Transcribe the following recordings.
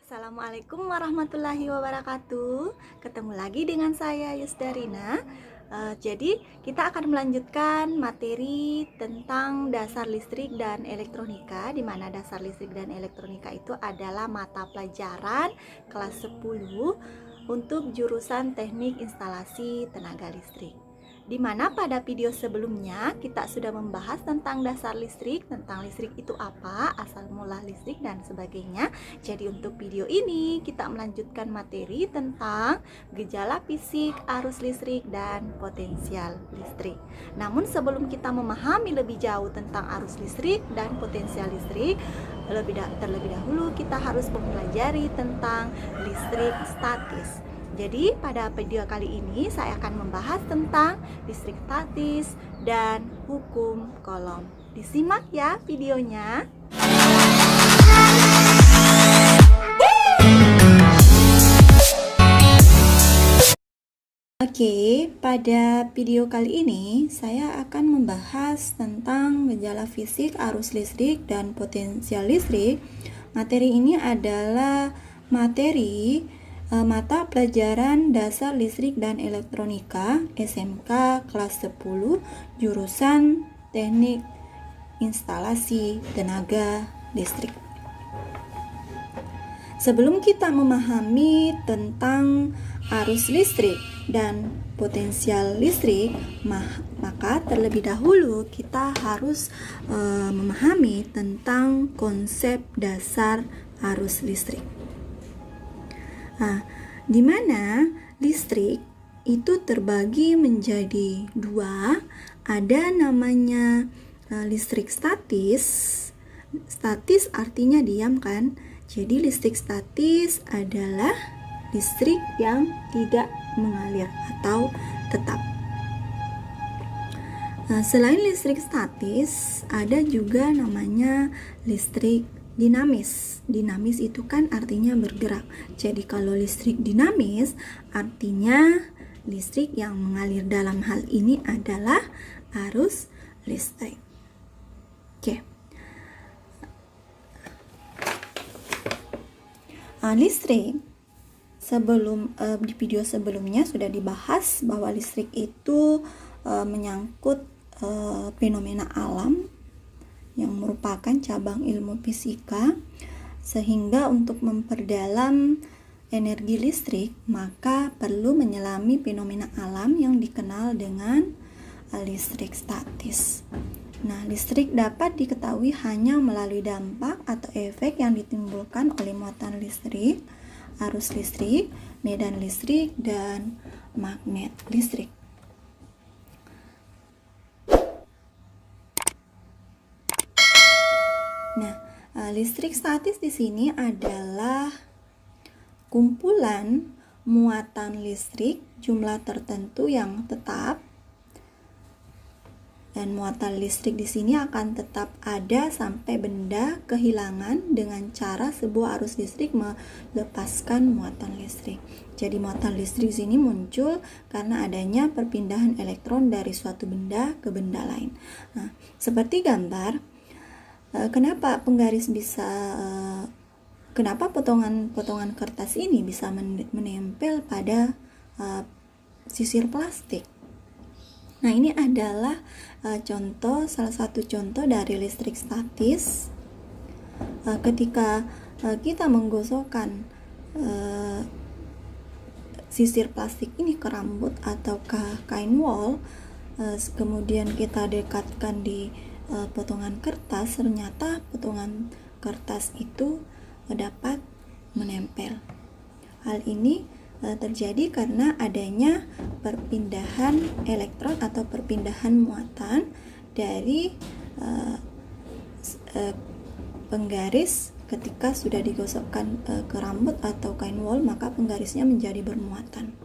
Assalamualaikum warahmatullahi wabarakatuh. Ketemu lagi dengan saya Yusdarina. Jadi kita akan melanjutkan materi tentang dasar listrik dan elektronika, di mana dasar listrik dan elektronika itu adalah mata pelajaran kelas 10 untuk jurusan teknik instalasi tenaga listrik. Di mana pada video sebelumnya kita sudah membahas tentang dasar listrik, tentang listrik itu apa, asal mula listrik dan sebagainya. Jadi untuk video ini kita melanjutkan materi tentang gejala fisik, arus listrik dan potensial listrik. Namun sebelum kita memahami lebih jauh tentang arus listrik dan potensial listrik, terlebih dahulu kita harus mempelajari tentang listrik statis. Jadi pada video kali ini saya akan membahas tentang listrik statis dan hukum Coulomb. Disimak ya videonya. Oke, pada video kali ini saya akan membahas tentang gejala fisik, arus listrik, dan potensial listrik. Materi ini adalah materi mata pelajaran dasar listrik dan elektronika SMK kelas 10 jurusan teknik instalasi tenaga listrik. Sebelum kita memahami tentang arus listrik dan potensial listrik, maka terlebih dahulu kita harus memahami tentang konsep dasar arus listrik. Nah, di mana listrik itu terbagi menjadi dua, ada namanya listrik statis. Statis artinya diam kan? Jadi listrik statis adalah listrik yang tidak mengalir atau tetap. Nah, selain listrik statis, ada juga namanya listrik dinamis. Dinamis itu kan artinya bergerak. Jadi kalau listrik dinamis artinya listrik yang mengalir, dalam hal ini adalah arus listrik. Oke. Listrik sebelum di video sebelumnya sudah dibahas bahwa listrik itu menyangkut fenomena alam yang merupakan cabang ilmu fisika, sehingga untuk memperdalam energi listrik maka perlu menyelami fenomena alam yang dikenal dengan listrik statis. Nah, listrik dapat diketahui hanya melalui dampak atau efek yang ditimbulkan oleh muatan listrik, arus listrik, medan listrik, dan magnet listrik. Nah, listrik statis di sini adalah kumpulan muatan listrik jumlah tertentu yang tetap, dan muatan listrik di sini akan tetap ada sampai benda kehilangan dengan cara sebuah arus listrik melepaskan muatan listrik. Jadi muatan listrik di sini muncul karena adanya perpindahan elektron dari suatu benda ke benda lain. Nah, seperti gambar. Kenapa potongan kertas ini bisa menempel pada sisir plastik? Nah, ini adalah salah satu contoh dari listrik statis. Ketika kita menggosokkan sisir plastik ini ke rambut atau ke kain wol, kemudian kita dekatkan di potongan kertas, ternyata potongan kertas itu dapat menempel. Hal ini terjadi karena adanya perpindahan elektron atau perpindahan muatan dari penggaris. Ketika sudah digosokkan ke rambut atau kain wol, maka penggarisnya menjadi bermuatan.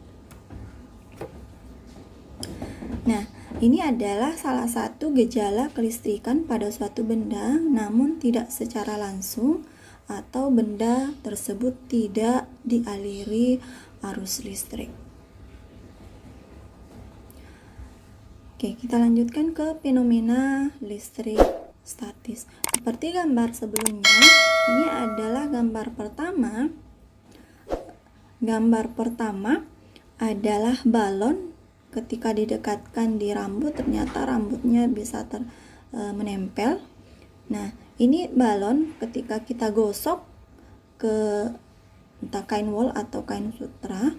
Nah, ini adalah salah satu gejala kelistrikan pada suatu benda, namun tidak secara langsung, atau benda tersebut tidak dialiri arus listrik. Oke, kita lanjutkan ke fenomena listrik statis. Seperti gambar sebelumnya, ini adalah gambar pertama gambar pertama adalah balon ketika didekatkan di rambut ternyata rambutnya bisa menempel. Nah, ini balon ketika kita gosok ke entah kain wol atau kain sutra,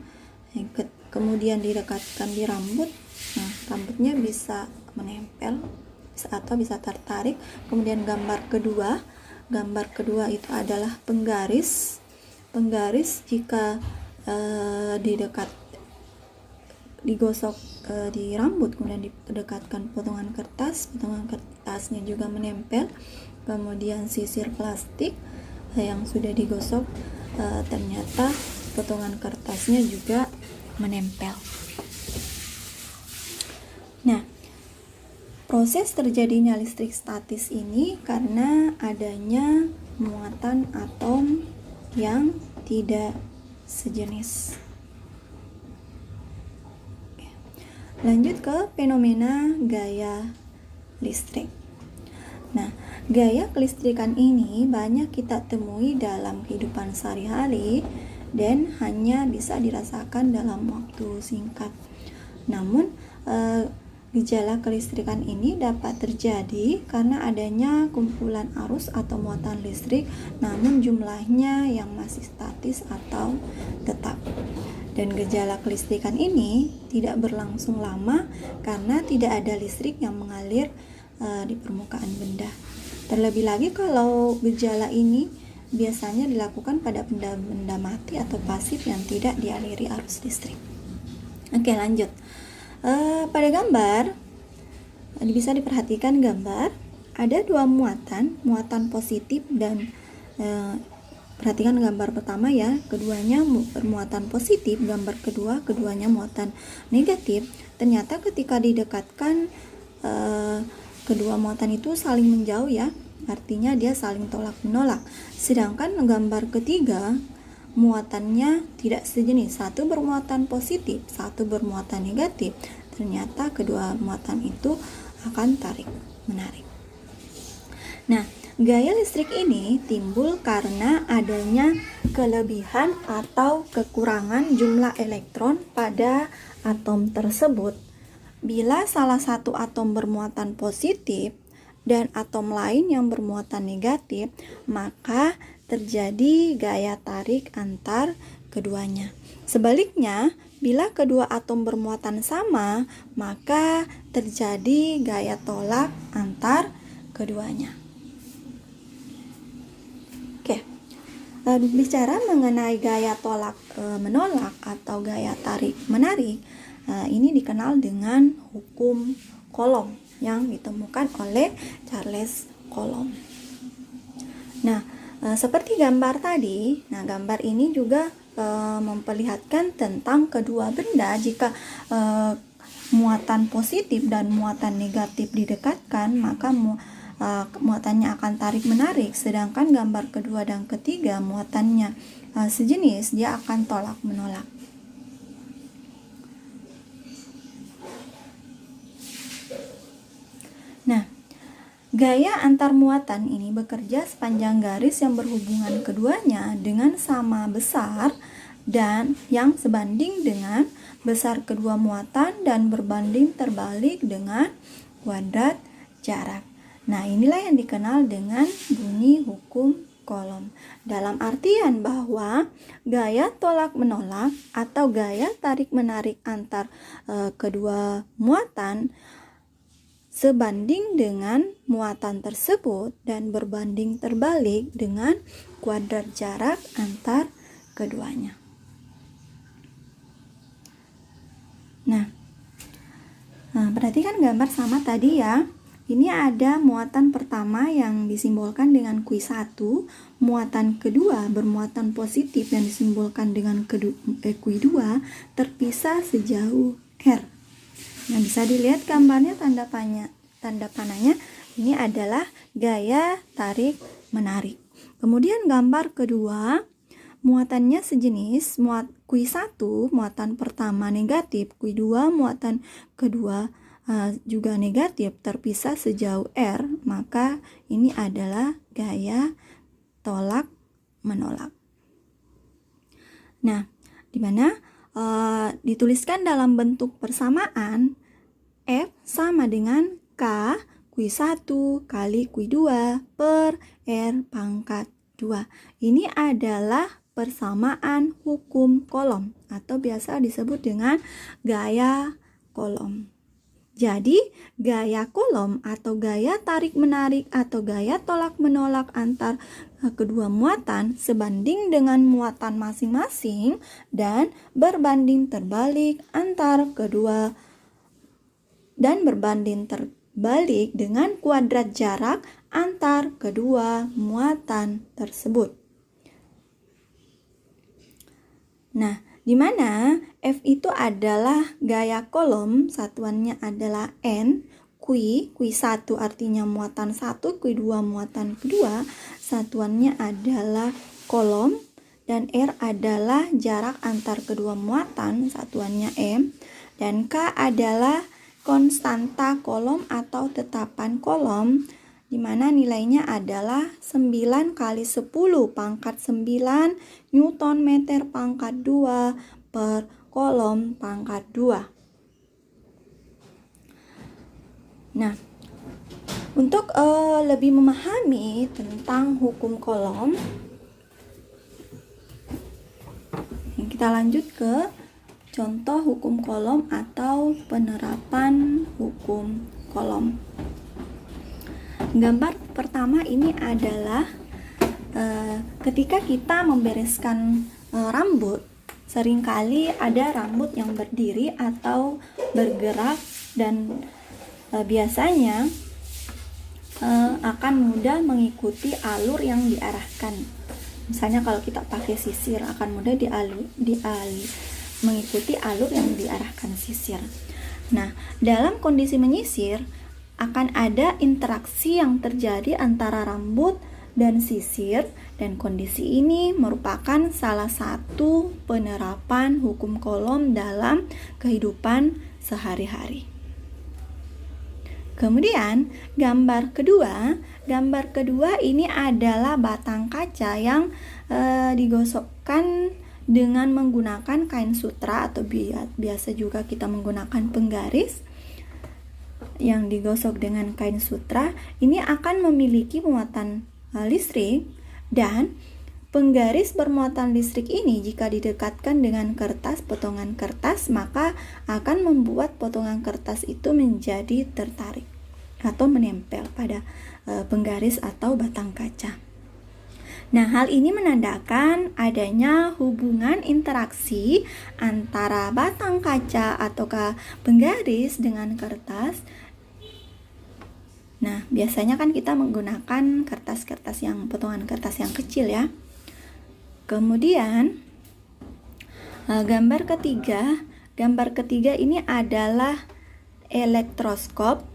kemudian didekatkan di rambut, nah rambutnya bisa menempel atau bisa tertarik. Kemudian gambar kedua itu adalah penggaris jika digosok di rambut kemudian didekatkan potongan kertasnya juga menempel. Kemudian sisir plastik yang sudah digosok ternyata potongan kertasnya juga menempel. Nah, proses terjadinya listrik statis ini karena adanya muatan atom yang tidak sejenis. Lanjut ke fenomena gaya listrik. Nah, gaya kelistrikan ini banyak kita temui dalam kehidupan sehari-hari dan hanya bisa dirasakan dalam waktu singkat. Namun, gejala kelistrikan ini dapat terjadi karena adanya kumpulan arus atau muatan listrik, namun jumlahnya yang masih statis atau tetap. Dan gejala kelistrikan ini tidak berlangsung lama karena tidak ada listrik yang mengalir di permukaan benda. Terlebih lagi kalau gejala ini biasanya dilakukan pada benda-benda mati atau pasif yang tidak dialiri arus listrik. Oke, lanjut. Pada gambar bisa diperhatikan gambar ada dua muatan positif dan perhatikan gambar pertama ya, keduanya bermuatan positif, gambar keduanya muatan negatif. Ternyata ketika didekatkan kedua muatan itu saling menjauh ya, artinya dia saling tolak menolak. Sedangkan gambar ketiga muatannya tidak sejenis, satu bermuatan positif, satu bermuatan negatif. Ternyata kedua muatan itu akan tarik menarik. Nah, gaya listrik ini timbul karena adanya kelebihan atau kekurangan jumlah elektron pada atom tersebut. Bila salah satu atom bermuatan positif dan atom lain yang bermuatan negatif, maka terjadi gaya tarik antar keduanya. Sebaliknya, bila kedua atom bermuatan sama, maka terjadi gaya tolak antar keduanya. Oke, bicara mengenai gaya tolak menolak atau gaya tarik menarik, ini dikenal dengan hukum Coulomb yang ditemukan oleh Charles Coulomb. Nah, seperti gambar tadi, nah gambar ini juga memperlihatkan tentang kedua benda jika muatan positif dan muatan negatif didekatkan, maka muatannya akan tarik menarik. Sedangkan gambar kedua dan ketiga muatannya sejenis, dia akan tolak menolak. Nah, gaya antar muatan ini bekerja sepanjang garis yang berhubungan keduanya dengan sama besar dan yang sebanding dengan besar kedua muatan dan berbanding terbalik dengan kuadrat jarak. Nah, inilah yang dikenal dengan bunyi hukum Coulomb. Dalam artian bahwa gaya tolak menolak atau gaya tarik menarik antar kedua muatan sebanding dengan muatan tersebut dan berbanding terbalik dengan kuadrat jarak antar keduanya. Nah, perhatikan gambar sama tadi ya. Ini ada muatan pertama yang disimbolkan dengan Q1, muatan kedua bermuatan positif yang disimbolkan dengan Q2 terpisah sejauh R. Nah, bisa dilihat gambarnya tanda panahnya ini adalah gaya tarik menarik. Kemudian gambar kedua muatannya sejenis, Q1 muatan pertama negatif, Q2 muatan kedua juga negatif, terpisah sejauh R, maka ini adalah gaya tolak menolak. Nah, di mana dituliskan dalam bentuk persamaan F sama dengan K Q1 kali Q2 per R pangkat 2. Ini adalah persamaan hukum kolom atau biasa disebut dengan gaya kolom. Jadi, gaya kolom atau gaya tarik-menarik atau gaya tolak-menolak antar kedua muatan sebanding dengan muatan masing-masing dan berbanding terbalik antar kedua dan berbanding terbalik dengan kuadrat jarak antar kedua muatan tersebut. Nah, di mana F itu adalah gaya kolom, satuannya adalah N, Q1 artinya muatan 1, Q2 muatan kedua, satuannya adalah kolom, dan R adalah jarak antar kedua muatan, satuannya M, dan K adalah konstanta kolom atau tetapan kolom, di mana nilainya adalah 9 kali 10 pangkat 9 Newton meter pangkat 2 per kolom pangkat 2. Nah, untuk lebih memahami tentang hukum kolom, kita lanjut ke contoh hukum kolom atau penerapan hukum kolom. Gambar pertama ini adalah ketika kita membereskan rambut, seringkali ada rambut yang berdiri atau bergerak dan biasanya akan mudah mengikuti alur yang diarahkan. Misalnya kalau kita pakai sisir akan mudah mengikuti alur yang diarahkan sisir. Nah, dalam kondisi menyisir akan ada interaksi yang terjadi antara rambut dan sisir, dan kondisi ini merupakan salah satu penerapan hukum kolom dalam kehidupan sehari-hari. Kemudian gambar kedua ini adalah batang kaca yang digosokkan dengan menggunakan kain sutra atau biasa juga kita menggunakan penggaris yang digosok dengan kain sutra. Ini akan memiliki muatan listrik, dan penggaris bermuatan listrik ini jika didekatkan dengan potongan kertas, maka akan membuat potongan kertas itu menjadi tertarik atau menempel pada penggaris atau batang kaca. Nah, hal ini menandakan adanya hubungan interaksi antara batang kaca atau penggaris dengan kertas. Nah, biasanya kan kita menggunakan potongan kertas yang kecil ya. Kemudian gambar ketiga ini adalah elektroskop.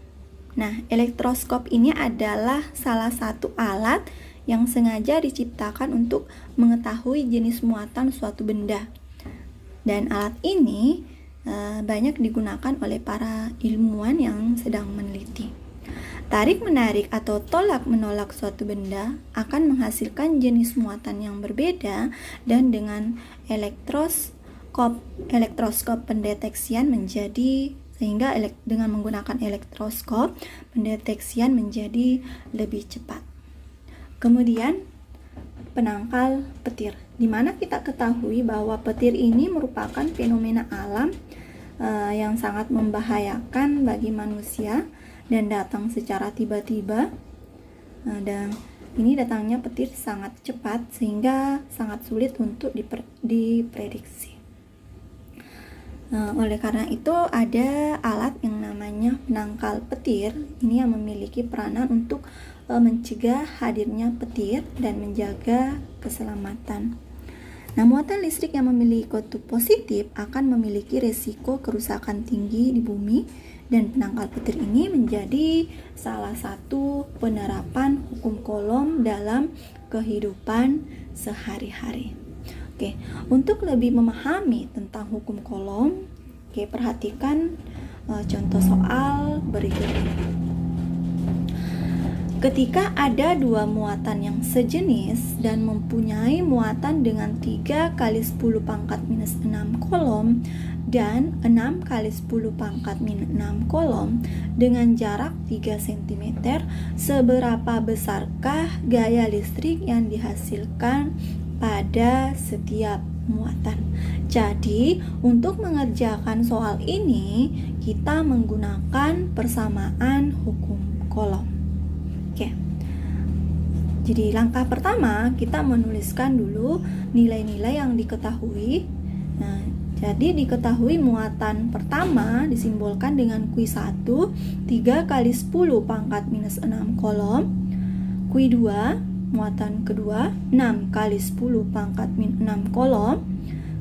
Nah, elektroskop ini adalah salah satu alat yang sengaja diciptakan untuk mengetahui jenis muatan suatu benda. Dan alat ini banyak digunakan oleh para ilmuwan yang sedang meneliti. Tarik-menarik atau tolak-menolak suatu benda akan menghasilkan jenis muatan yang berbeda, dan dengan elektroskop dengan menggunakan elektroskop pendeteksian menjadi lebih cepat. Kemudian penangkal petir, di mana kita ketahui bahwa petir ini merupakan fenomena alam yang sangat membahayakan bagi manusia dan datang secara tiba-tiba. Dan ini datangnya petir sangat cepat sehingga sangat sulit untuk diprediksi. Oleh karena itu ada alat yang namanya penangkal petir. Ini yang memiliki peranan untuk mencegah hadirnya petir dan menjaga keselamatan. Nah, muatan listrik yang memiliki kutub positif akan memiliki resiko kerusakan tinggi di bumi, dan penangkal petir ini menjadi salah satu penerapan hukum kolom dalam kehidupan sehari-hari. Oke, untuk lebih memahami tentang hukum kolom, perhatikan contoh soal berikut ini. Ketika ada dua muatan yang sejenis dan mempunyai muatan dengan 3 kali 10 pangkat minus 6 kolom dan 6 kali 10 pangkat minus 6 kolom dengan jarak 3 cm, seberapa besarkah gaya listrik yang dihasilkan pada setiap muatan? Jadi, untuk mengerjakan soal ini, kita menggunakan persamaan hukum kolom. Oke. Jadi langkah pertama kita menuliskan dulu nilai-nilai yang diketahui. Nah, jadi diketahui muatan pertama disimbolkan dengan Q1 3 kali 10 pangkat minus 6 kolom. Q2 muatan kedua 6 kali 10 pangkat min 6 kolom.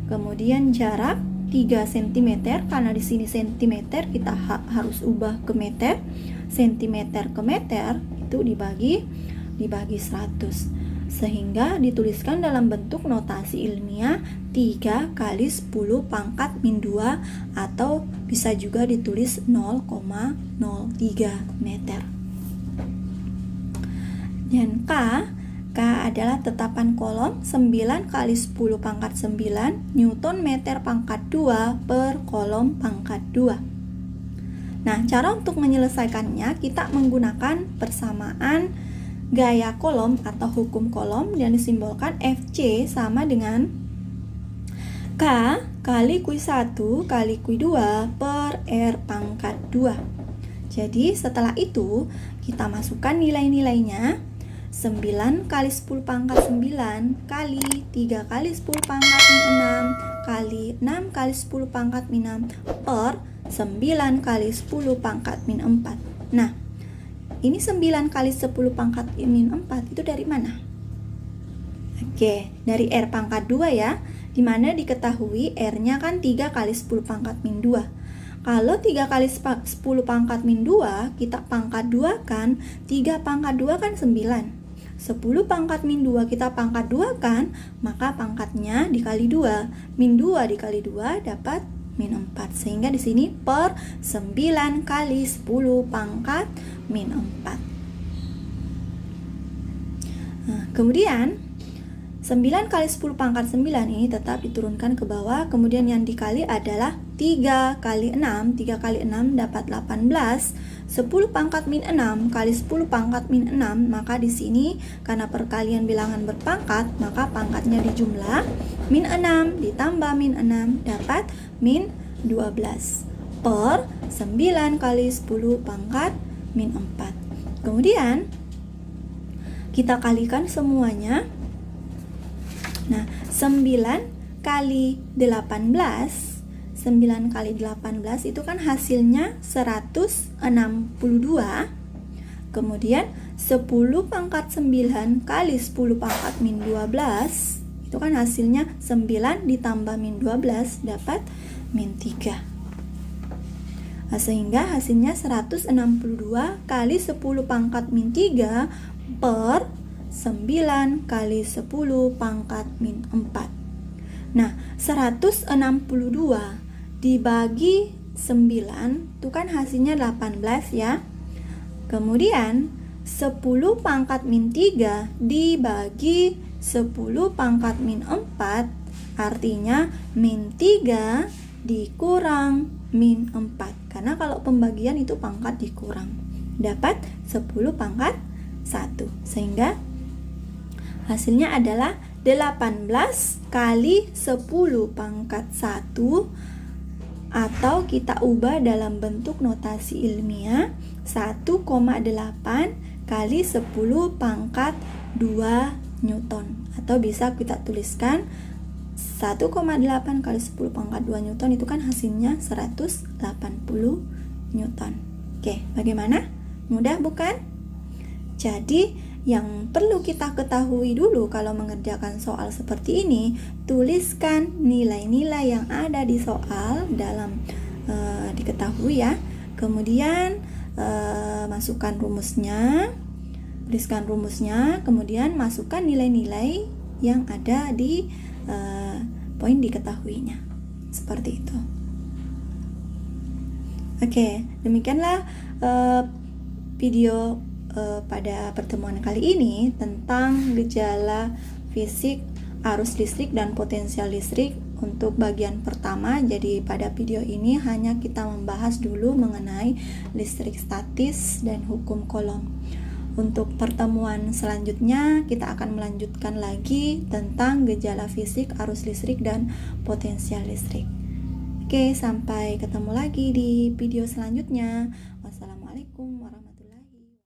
Kemudian jarak 3 cm, karena di sini cm kita harus ubah ke meter. Cm ke meter itu dibagi 100, sehingga dituliskan dalam bentuk notasi ilmiah 3 kali 10 pangkat min 2, atau bisa juga ditulis 0,03 meter. Dan K adalah tetapan kolom 9 kali 10 pangkat 9 Newton meter pangkat 2 per kolom pangkat 2. Nah, cara untuk menyelesaikannya kita menggunakan persamaan gaya kolom atau hukum kolom yang disimbolkan FC sama dengan K kali Q1 kali Q2 per R pangkat 2. Jadi setelah itu kita masukkan nilai-nilainya. 9 kali 10 pangkat 9 kali 3 kali 10 pangkat min 6 kali 6 kali 10 pangkat min 6 per 9 kali 10 pangkat min 4. Nah, ini 9 kali 10 pangkat min 4 itu dari mana? Oke, dari R pangkat 2 ya, dimana diketahui R-nya kan 3 kali 10 pangkat min 2. Kalau 3 kali 10 pangkat min 2, kita pangkat 2 kan, 3 pangkat 2 kan 9. 10 pangkat min 2 kita pangkat 2 kan, maka pangkatnya dikali 2. Min 2 dikali 2 dapat min 4. Sehingga di sini per 9 kali 10 pangkat min 4. Nah, kemudian 9 kali 10 pangkat 9 ini tetap diturunkan ke bawah. Kemudian yang dikali adalah 3 kali 6. 3 kali 6 dapat 18. 10 pangkat min 6 kali 10 pangkat min 6. Maka di sini karena perkalian bilangan berpangkat, maka pangkatnya dijumlah. Min 6 ditambah min 6 dapat min 12 per 9 kali 10 pangkat min 4. Kemudian kita kalikan semuanya. Nah, 9 kali 18, 9 kali 18 itu kan hasilnya 162. Kemudian 10 pangkat 9 kali 10 pangkat min 12, itu kan hasilnya 9 ditambah min 12 dapat min 3. Nah, sehingga hasilnya 162 kali 10 pangkat min 3 per 9 kali 10 pangkat min 4. Nah, 162 dibagi 9 itu kan hasilnya 18 ya. Kemudian 10 pangkat min 3 dibagi 10 pangkat min 4, artinya min 3 dikurang min 4. Karena kalau pembagian itu pangkat dikurang, dapat 10 pangkat 1. Sehingga hasilnya adalah 18 kali 10 pangkat 1, atau kita ubah dalam bentuk notasi ilmiah 1,8 kali 10 pangkat 2 Newton. Atau bisa kita tuliskan 1,8 kali 10 pangkat 2 Newton itu kan hasilnya 180 Newton. Oke, bagaimana? Mudah bukan? Jadi yang perlu kita ketahui dulu kalau mengerjakan soal seperti ini, tuliskan nilai-nilai yang ada di soal dalam diketahui ya. Kemudian masukkan rumusnya, tuliskan rumusnya, kemudian masukkan nilai-nilai yang ada di poin diketahuinya. Seperti itu. Oke, demikianlah video pada pertemuan kali ini tentang gejala fisik arus listrik dan potensial listrik untuk bagian pertama. Jadi pada video ini hanya kita membahas dulu mengenai listrik statis dan hukum Coulomb. Untuk pertemuan selanjutnya kita akan melanjutkan lagi tentang gejala fisik arus listrik dan potensial listrik. Oke, sampai ketemu lagi di video selanjutnya. Wassalamualaikum warahmatullahi wabarakatuh.